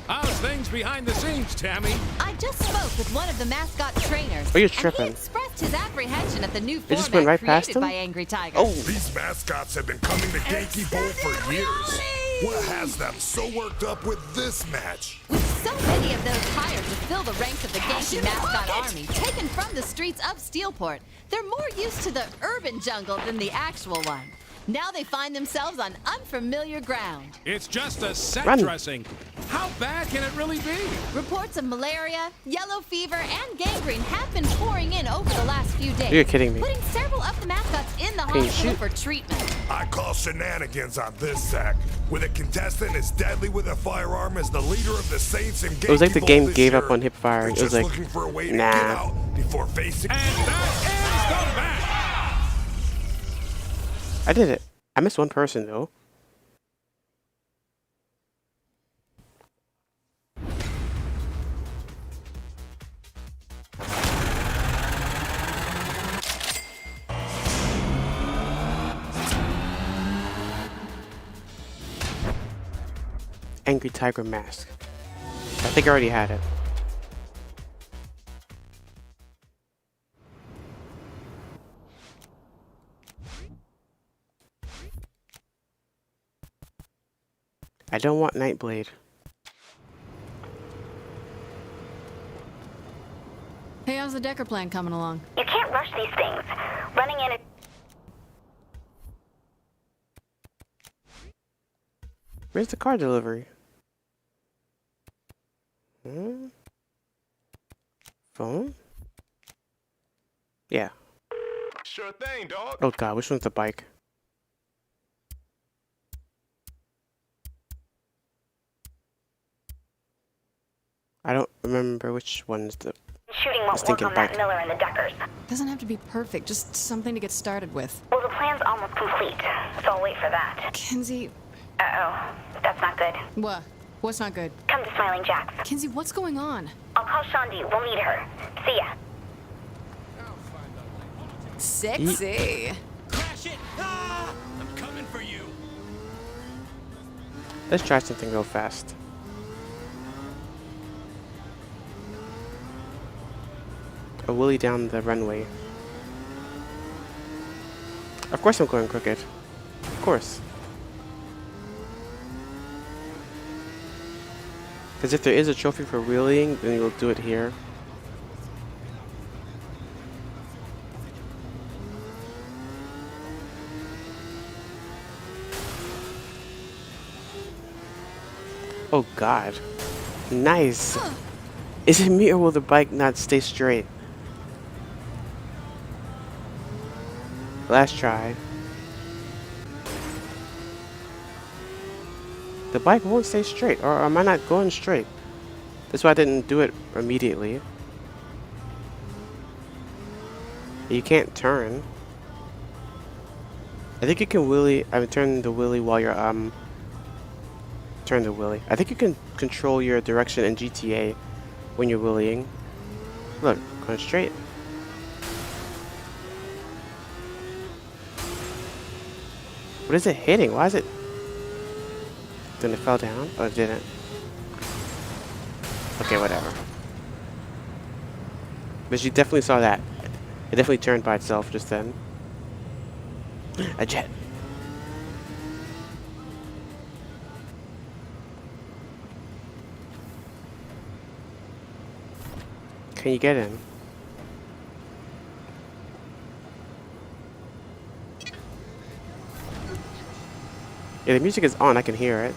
[SPEAKER 11] How's things behind the scenes, Tammy?
[SPEAKER 4] I just spoke with one of the mascot trainers.
[SPEAKER 3] Oh, you're
[SPEAKER 4] And
[SPEAKER 3] tripping.
[SPEAKER 4] he expressed his apprehension at the new
[SPEAKER 3] It just
[SPEAKER 4] format
[SPEAKER 3] went right past
[SPEAKER 4] created
[SPEAKER 3] him?
[SPEAKER 4] by Angry Tiger.
[SPEAKER 3] Oh.
[SPEAKER 12] These mascots have been coming to Genki Bowl for years. What has them so worked up with this match?
[SPEAKER 4] With so many of those hired to fill the ranks of the Genki mascot army, taken from the streets of Steelport, they're more used to the urban jungle than the actual one. Now they find themselves on unfamiliar ground.
[SPEAKER 11] It's just a set
[SPEAKER 3] Run.
[SPEAKER 11] dressing. How bad can it really be?
[SPEAKER 4] Reports of malaria, yellow fever, and gangrene have been pouring in over the last few days.
[SPEAKER 3] You're kidding me.
[SPEAKER 4] Putting several of the mascots in the
[SPEAKER 3] Can you
[SPEAKER 4] hospital
[SPEAKER 3] shoot?
[SPEAKER 4] for treatment.
[SPEAKER 12] I call shenanigans on this, Zach. With a contestant as deadly with a firearm as the leader of the Saints and
[SPEAKER 3] It was like the
[SPEAKER 12] Genki
[SPEAKER 3] game
[SPEAKER 12] Bowl this
[SPEAKER 3] gave up
[SPEAKER 12] year,
[SPEAKER 3] on hip firing.
[SPEAKER 12] they're
[SPEAKER 3] It was
[SPEAKER 12] just
[SPEAKER 3] like,
[SPEAKER 12] looking for a way to
[SPEAKER 3] nah.
[SPEAKER 12] get out before facing.
[SPEAKER 11] And that is the match.
[SPEAKER 3] I did it. I missed one person though. Angry Tiger Mask. I think I already had it. I don't want Nightblade.
[SPEAKER 4] Hey, how's the Decker plan coming along?
[SPEAKER 9] You can't rush these things. Running in a...
[SPEAKER 3] Where's the car delivery? Phone? Yeah.
[SPEAKER 5] Sure thing, dog.
[SPEAKER 3] Oh god, which one's the bike? I don't remember which one's the
[SPEAKER 9] Shooting won't work
[SPEAKER 3] stinking
[SPEAKER 9] on that
[SPEAKER 3] bike.
[SPEAKER 9] Miller and the Deckers.
[SPEAKER 4] Doesn't have to be perfect, just something to get started with.
[SPEAKER 9] Well, the plan's almost complete, so I'll wait for that.
[SPEAKER 4] Kinsey...
[SPEAKER 9] Uh-oh. That's not good.
[SPEAKER 4] What? What's not good?
[SPEAKER 9] Come to Smiling Jack's.
[SPEAKER 4] Kinsey, what's going on?
[SPEAKER 9] I'll call Shandi. We'll meet her. See ya.
[SPEAKER 4] Sexy.
[SPEAKER 6] Crash it! Ah! I'm coming for you.
[SPEAKER 3] Let's try something real fast. A wheelie down the runway. Of course I'm going crooked. Of course. Because if there is a trophy for wheeling, then you'll do it here. Oh god. Nice! Is it me or will the bike not stay straight? Last try. The bike won't stay straight, or am I not going straight? That's why I didn't do it immediately. You can't turn. I think you can wheelie, turn the wheelie while you're, turn the wheelie. I think you can control your direction in GTA when you're wheeling. Look, going straight. What is it hitting? Why is it? Then it fell down? Oh, it didn't. Okay, whatever. But you definitely saw that. It definitely turned by itself just then. A jet. Can you get in? Yeah, the music is on. I can hear it.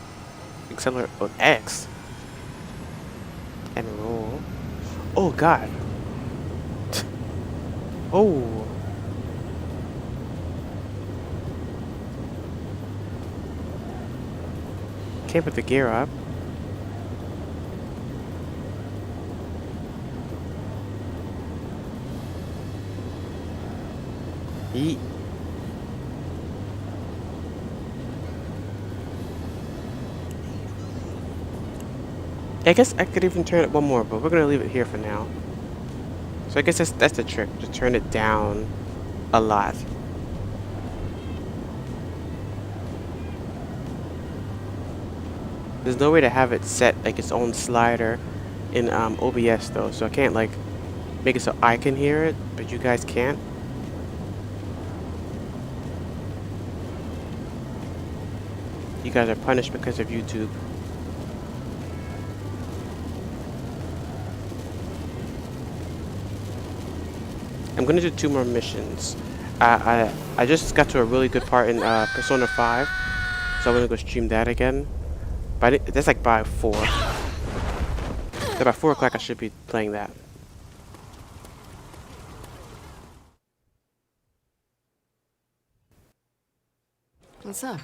[SPEAKER 3] Accelerate. Oh, X. And roll. Oh, God. Oh. Can't put the gear up. Yeet. I guess I could even turn it one more, but we're gonna leave it here for now. So I guess that's the trick, to turn it down a lot. There's no way to have it set like its own slider in OBS though, so I can't like make it so I can hear it, but you guys can't. You guys are punished because of YouTube. I'm gonna do 2 more missions. I just got to a really good part in Persona 5, so I'm gonna go stream that again. But that's like by 4. So by 4 o'clock I should be playing that.
[SPEAKER 13] What's up?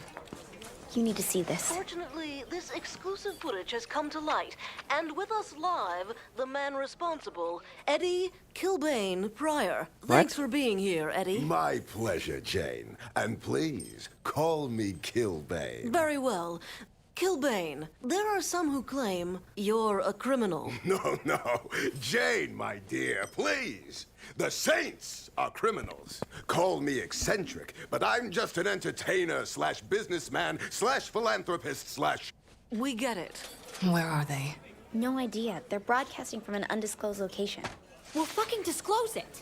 [SPEAKER 14] You need to see this.
[SPEAKER 15] Fortunately, this exclusive footage has come to light, and with us live, the man responsible, Eddie Kilbane Pryor. Thanks for being here, Eddie.
[SPEAKER 16] My pleasure, Jane. And please, call me Kilbane.
[SPEAKER 15] Very well. Kilbane, there are some who claim you're a criminal.
[SPEAKER 16] No, Jane, my dear, please. The saints are criminals. Call me eccentric, but I'm just an entertainer slash businessman slash philanthropist slash...
[SPEAKER 15] We get it.
[SPEAKER 13] Where are they?
[SPEAKER 14] No idea. They're broadcasting from an undisclosed location.
[SPEAKER 4] Well, fucking disclose it.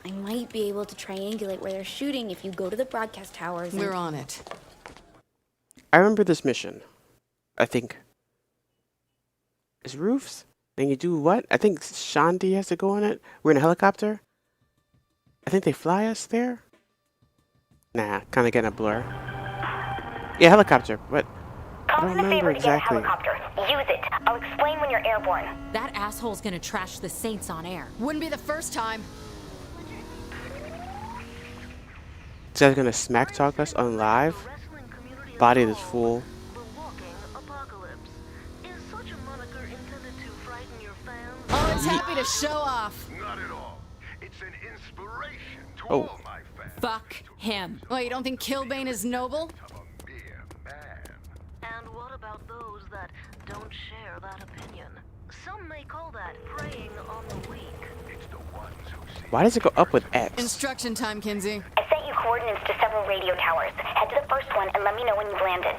[SPEAKER 14] I might be able to triangulate where they're shooting if you go to the broadcast towers.
[SPEAKER 13] We're on it.
[SPEAKER 3] I remember this mission. I think. Is roofs? And you do what? I think Shandi has to go on it. We're in a helicopter. I think they fly us there. Nah, kind of getting a blur. Yeah, helicopter. But I don't remember exactly.
[SPEAKER 9] Use it. I'll explain when you're airborne.
[SPEAKER 4] That asshole's gonna trash the Saints on air.
[SPEAKER 13] Wouldn't be the first time.
[SPEAKER 3] This guy's gonna smack talk us on live. Body this fool.
[SPEAKER 13] Oh, it's happy to show off.
[SPEAKER 16] Not at all. It's an inspiration to
[SPEAKER 3] all
[SPEAKER 16] my fans.
[SPEAKER 4] Fuck him.
[SPEAKER 13] Well, you don't think Kilbane is noble?
[SPEAKER 15] And what about those that don't share that opinion? Some may call that preying on the weak.
[SPEAKER 16] It's the ones who see.
[SPEAKER 3] Why does it go up with X?
[SPEAKER 13] Instruction time, Kinsey.
[SPEAKER 9] I sent you coordinates to several radio towers. Head to the first one and let me know when you've landed.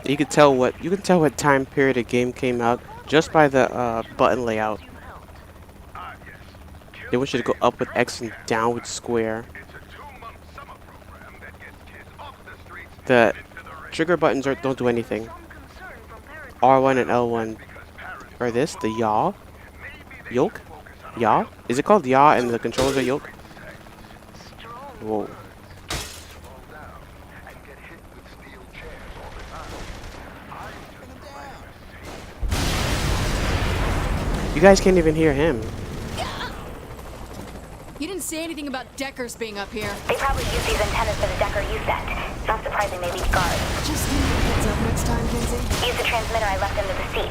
[SPEAKER 3] You can tell what time period a game came out just by the button layout. They want you to go up with X and down with square. The trigger buttons don't do anything. R1 and L1 are this, the yaw? Yoke? Yaw? Is it called yaw and the controllers are yoke? Whoa. You guys can't even hear him.
[SPEAKER 13] You didn't say anything about Deckers being up here.
[SPEAKER 9] They probably use these antennas for the Decker you sent. Not surprising they leave guards.
[SPEAKER 13] Just give me a heads up next time, Kinsey.
[SPEAKER 9] Use the transmitter I left under the seat.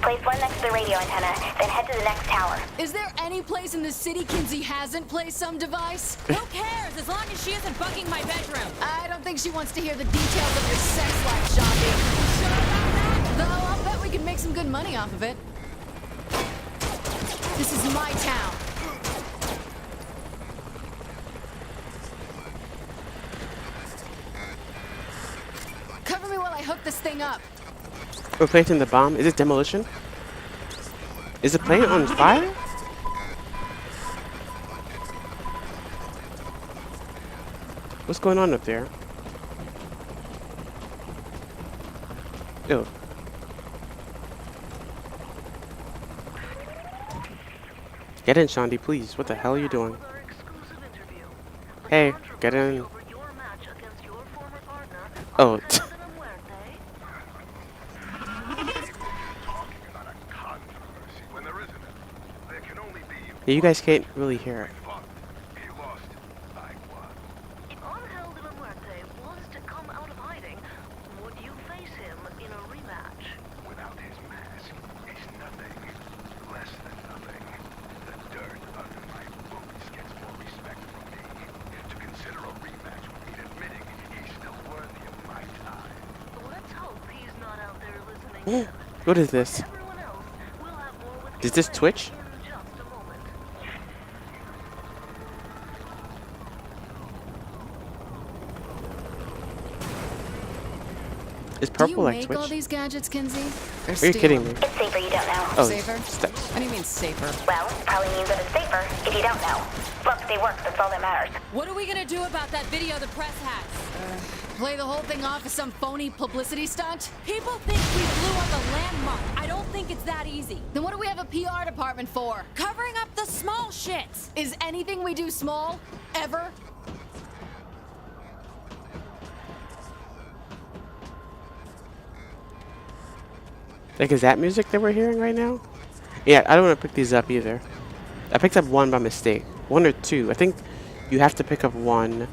[SPEAKER 9] Place one next to the radio antenna, then head to the next tower.
[SPEAKER 13] Is there any place in the city Kinsey hasn't placed some device?
[SPEAKER 4] Who cares, as long as she isn't bugging my bedroom?
[SPEAKER 13] I don't think she wants to hear the details of your sex life, Shandi. Sure about that? Though I'll bet we can make some good money off of it. This is my town. Cover me while I hook this thing up.
[SPEAKER 3] We're planting the bomb. Is it demolition? Is the plane on fire? What's going on up there? Ew. Get in, Shandi, please. What the hell are you doing? Hey, get in. Oh. Yeah, you guys can't really hear it. What is this? Is this Twitch? Is purple like Twitch?
[SPEAKER 13] Do you make all these gadgets, Kinsey?
[SPEAKER 3] Are you kidding me?
[SPEAKER 9] It's safer you don't know.
[SPEAKER 3] Oh,
[SPEAKER 13] safer? What do you mean safer?
[SPEAKER 9] Well, probably means that it's safer if you don't know. Look, they work, that's all that matters.
[SPEAKER 4] What are we gonna do about that video the press has?
[SPEAKER 13] Play the whole thing off as some phony publicity stunt?
[SPEAKER 4] People think we blew up a landmark. I don't think it's that easy.
[SPEAKER 13] Then what do we have a PR department for?
[SPEAKER 4] Covering up the small shit.
[SPEAKER 13] Is anything we do small? Ever?
[SPEAKER 3] Like, is that music that we're hearing right now? Yeah, I don't want to pick these up either. I picked up one by mistake. One or two. I think you have to pick up one.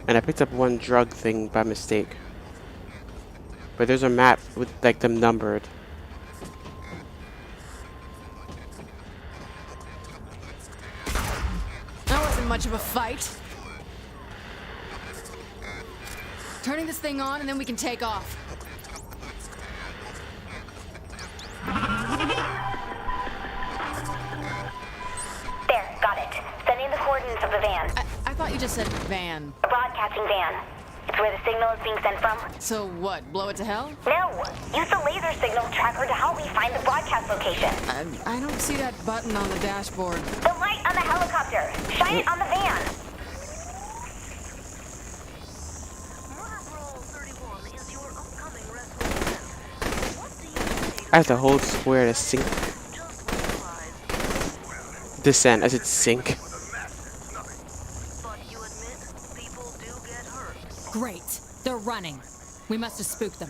[SPEAKER 3] And I picked up one drug thing by mistake. But there's a map with, like, them numbered.
[SPEAKER 13] That wasn't much of a fight. Turning this thing on and then we can take off.
[SPEAKER 9] There, got it. Sending the coordinates of the van.
[SPEAKER 13] I thought you just said van.
[SPEAKER 9] A broadcasting van. It's where the signal is being sent from.
[SPEAKER 13] So what, blow it to hell?
[SPEAKER 9] No! Use the laser signal tracker to help me find the broadcast location.
[SPEAKER 13] I don't see that button on the dashboard.
[SPEAKER 9] The light on the helicopter! Shine it on the van!
[SPEAKER 3] I have to hold square to sink. Descent. I said sink.
[SPEAKER 4] Great. They're running. We must have spooked them.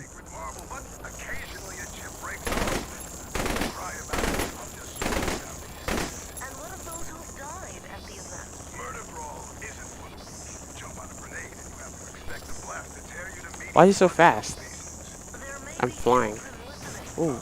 [SPEAKER 3] Why is he so fast? I'm flying. Ooh.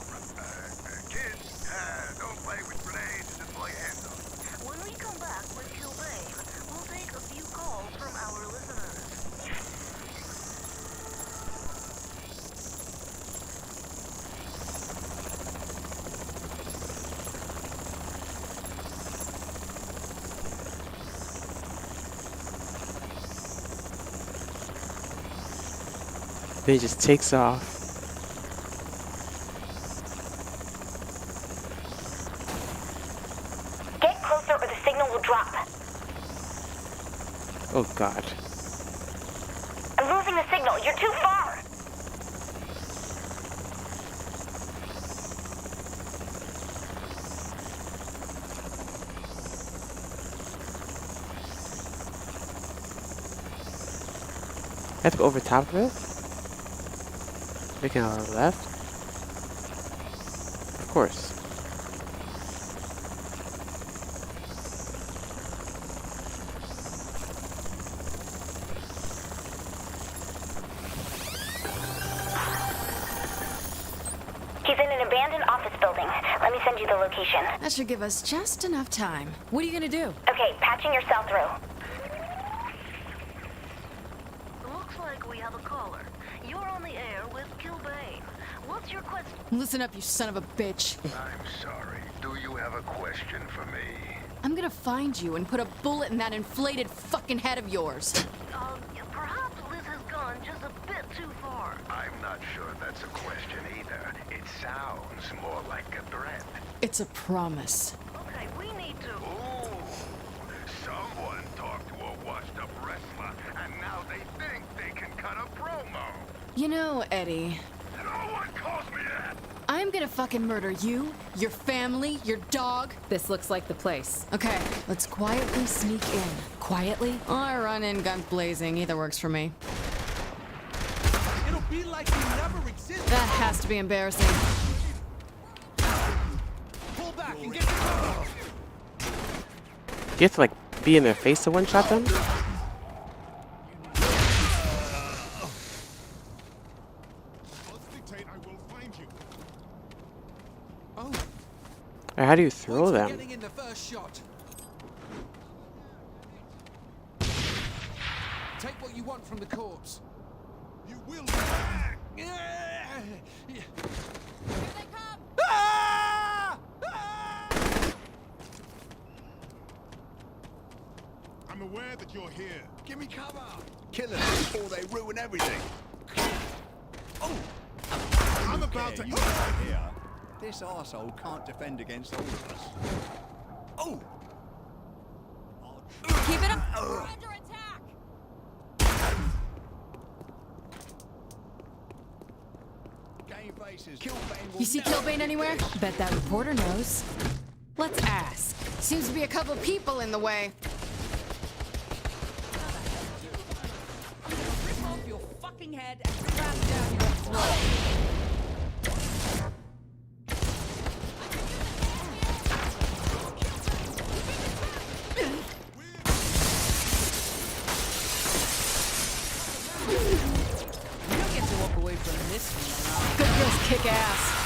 [SPEAKER 3] Then he just takes off.
[SPEAKER 9] Get closer or the signal will drop.
[SPEAKER 3] Oh god.
[SPEAKER 9] I'm losing the signal. You're too far.
[SPEAKER 3] I have to go over top of it? Making a left? Of course.
[SPEAKER 9] He's in an abandoned office building. Let me send you the location.
[SPEAKER 13] That should give us just enough time. What are you gonna do?
[SPEAKER 9] Okay, patching your cell through.
[SPEAKER 15] Looks like we have a caller. You're on the air with Kilbane. What's your question?
[SPEAKER 13] Listen up, you son of a bitch.
[SPEAKER 16] I'm sorry. Do you have a question for me?
[SPEAKER 13] I'm gonna find you and put a bullet in that inflated fucking head of yours.
[SPEAKER 15] Perhaps Liz has gone just a bit too far.
[SPEAKER 16] I'm not sure that's a question either. It sounds more like a threat.
[SPEAKER 13] It's a promise.
[SPEAKER 15] Okay, we need to...
[SPEAKER 16] Ooh, someone talked to a washed-up wrestler, and now they think they can cut a promo.
[SPEAKER 13] You know, Eddie,
[SPEAKER 16] No one calls me that.
[SPEAKER 13] I'm gonna fucking murder you, your family, your dog.
[SPEAKER 4] This looks like the place.
[SPEAKER 13] Okay, let's quietly sneak in.
[SPEAKER 4] Quietly?
[SPEAKER 13] I run in guns blazing. Either works for me.
[SPEAKER 6] It'll be like you never existed.
[SPEAKER 13] That has to be embarrassing.
[SPEAKER 6] Pull back and get the cover.
[SPEAKER 3] You have to, like, be in their face to one-shot them? Or how do you throw them?
[SPEAKER 6] Getting in the first shot. Take what you want from the corpse. You will. Here they come! Ah!
[SPEAKER 12] I'm aware that you're here.
[SPEAKER 6] Give me cover! Kill them before they ruin everything. Oh!
[SPEAKER 12] I'm about to...
[SPEAKER 6] Here. This arsehole can't defend against all of us. Oh!
[SPEAKER 4] Keep it up! We're under attack!
[SPEAKER 6] Game faces. Kilbane will
[SPEAKER 13] You see
[SPEAKER 6] never
[SPEAKER 13] Kilbane
[SPEAKER 6] be
[SPEAKER 13] anywhere?
[SPEAKER 6] kissed.
[SPEAKER 13] Bet that reporter knows. Let's ask. Seems to be a couple people in the way.
[SPEAKER 4] Rip off your fucking head and cram down your throat.
[SPEAKER 7] gas.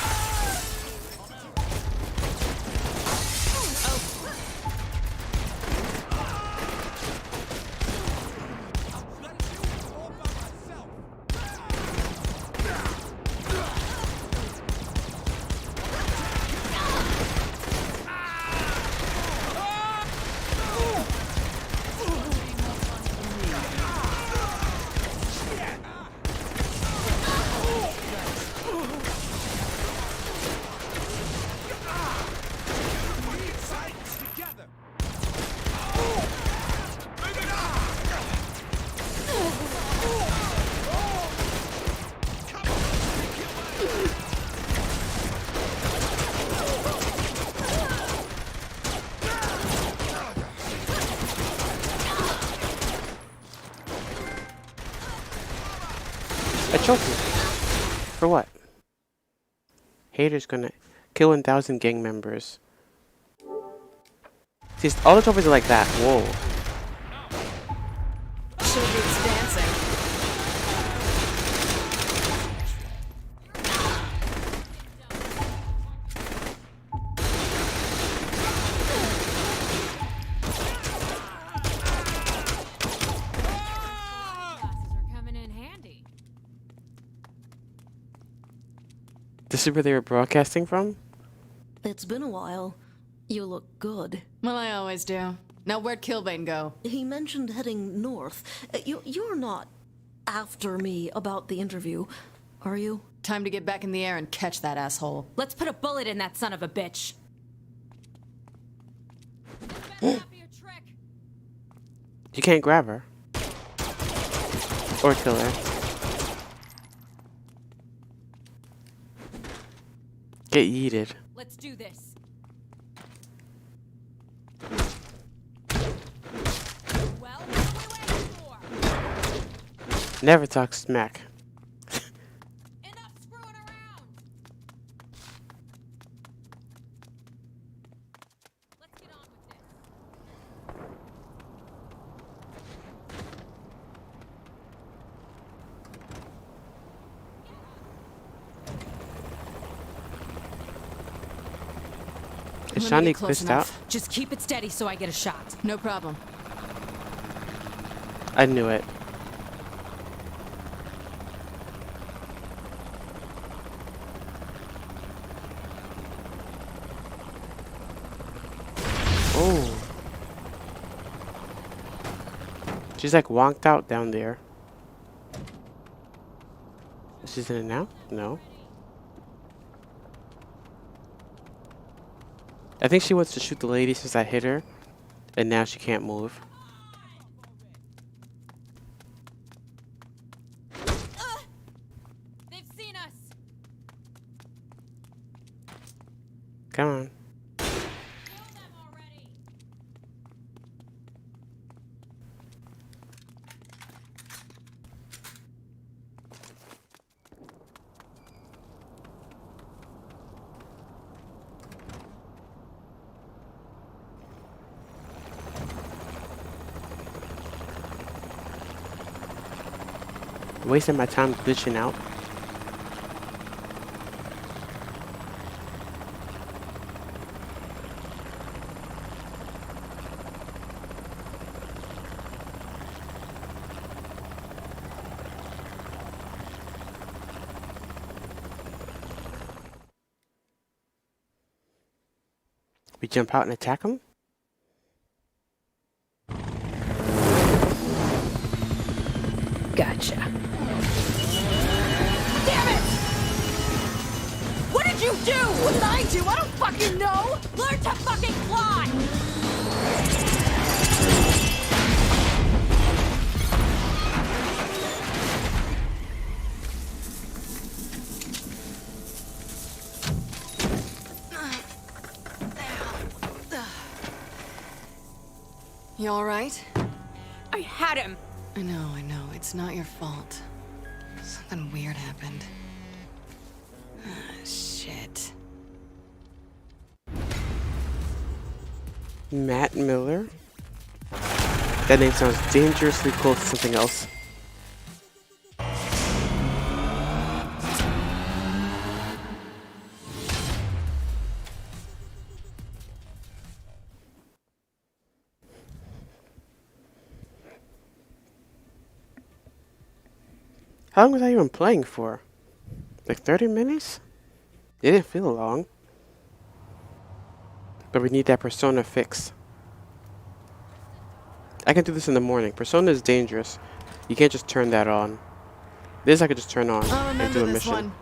[SPEAKER 3] A trophy. For what? Haters gonna kill 1,000 gang members. See, all the trophies are like that. Whoa.
[SPEAKER 7] Show beats dancing.
[SPEAKER 3] This is where they were broadcasting from?
[SPEAKER 15] It's been a while. You look good.
[SPEAKER 13] Well, I always do. Now, where'd Kilbane go?
[SPEAKER 15] He mentioned heading north. You're not after me about the interview, are you?
[SPEAKER 13] Time to get back in the air and catch that asshole.
[SPEAKER 4] Let's put a bullet in that son of a bitch.
[SPEAKER 3] You can't grab her. Or kill her. Get yeeted.
[SPEAKER 4] Let's do this. Well, what are we waiting for?
[SPEAKER 3] Never talk smack.
[SPEAKER 4] Enough screwing around. Let's get on with this.
[SPEAKER 3] Is
[SPEAKER 13] Let me
[SPEAKER 3] Shani
[SPEAKER 13] get close
[SPEAKER 3] glitched out?
[SPEAKER 13] enough. Just keep it steady so I get a shot. No problem.
[SPEAKER 3] I knew it. Oh. She's like wonked out down there. She's in it now? No. I think she wants to shoot the lady since I hit her, and now she can't move.
[SPEAKER 4] They've seen us.
[SPEAKER 3] Come on. Wasting my time glitching out. We jump out and attack him?
[SPEAKER 7] Gotcha.
[SPEAKER 4] Damn it! What did you do? What did I do? I don't fucking know. Learn to fucking fly.
[SPEAKER 13] You alright?
[SPEAKER 7] I had him!
[SPEAKER 13] I know. It's not your fault. Something weird happened. Ah, shit.
[SPEAKER 3] Matt Miller? That name sounds dangerously close to something else. How long was I even playing for? Like 30 minutes? It didn't feel long. But we need that Persona fix. I can do this in the morning. Persona is dangerous. You can't just turn that on. This I could just turn on and do a mission.
[SPEAKER 7] One.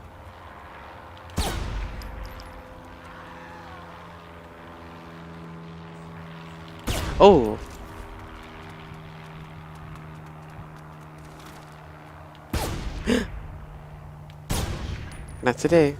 [SPEAKER 3] Oh. Not today.